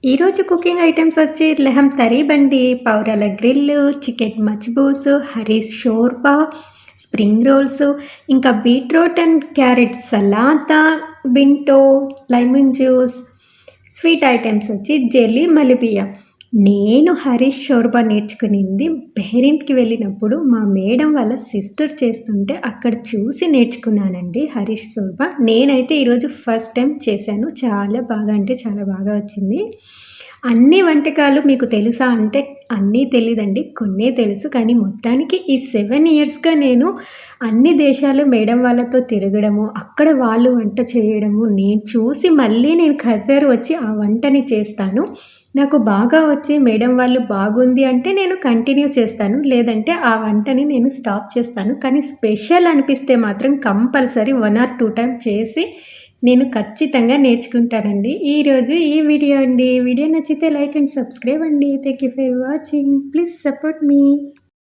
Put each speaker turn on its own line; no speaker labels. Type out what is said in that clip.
ఈరోజు cooking items వచ్చి లెహం తరీ బండి, పౌరాల గ్రిల్లు, చికెన్ మచ్బూసు, హరీస్ షోర్బా, స్ప్రింగ్ రోల్స్, ఇంకా బీట్రూట్ అండ్ క్యారెట్ సలాతా, బింటో, లెమన్ జ్యూస్, స్వీట్ ఐటెమ్స్ వచ్చి జెల్లీ, మలిబియ్య. నేను హరీష్ షోర్బా నేర్చుకునింది బెహ్రీన్‌కి వెళ్ళినప్పుడు మా మేడం వాళ్ళ సిస్టర్ చేస్తుంటే అక్కడ చూసి నేర్చుకున్నానండి హరీష్ షోర్బా. నేనైతే ఈరోజు ఫస్ట్ టైం చేశాను. చాలా బాగా అంటే చాలా బాగా వచ్చింది. అన్ని వంటకాలు మీకు తెలుసా అంటే అన్నీ తెలీదండి. కొన్నే తెలుసు. కానీ మొత్తానికి ఈ 7 ఇయర్స్‌గా నేను అన్ని దేశాలు మేడం వాళ్ళతో తిరగడము, అక్కడ వాళ్ళు వంట చేయడము, నేను చూసి మళ్ళీ నేను ఖతర్ వచ్చి ఆ వంటని చేస్తాను. నాకు బాగా వచ్చి మేడం వాళ్ళు బాగుంది అంటే నేను కంటిన్యూ చేస్తాను. లేదంటే ఆ వంటని నేను స్టాప్ చేస్తాను. కానీ స్పెషల్ అనిపిస్తే మాత్రం కంపల్సరీ 1 ఆర్ 2 టైమ్ చేసి నేను ఖచ్చితంగా నేర్చుకుంటానండి. ఈరోజు ఈ వీడియో అండి. వీడియో నచ్చితే లైక్ అండ్ సబ్స్క్రైబ్ అండి. Thank you for watching. Please support me.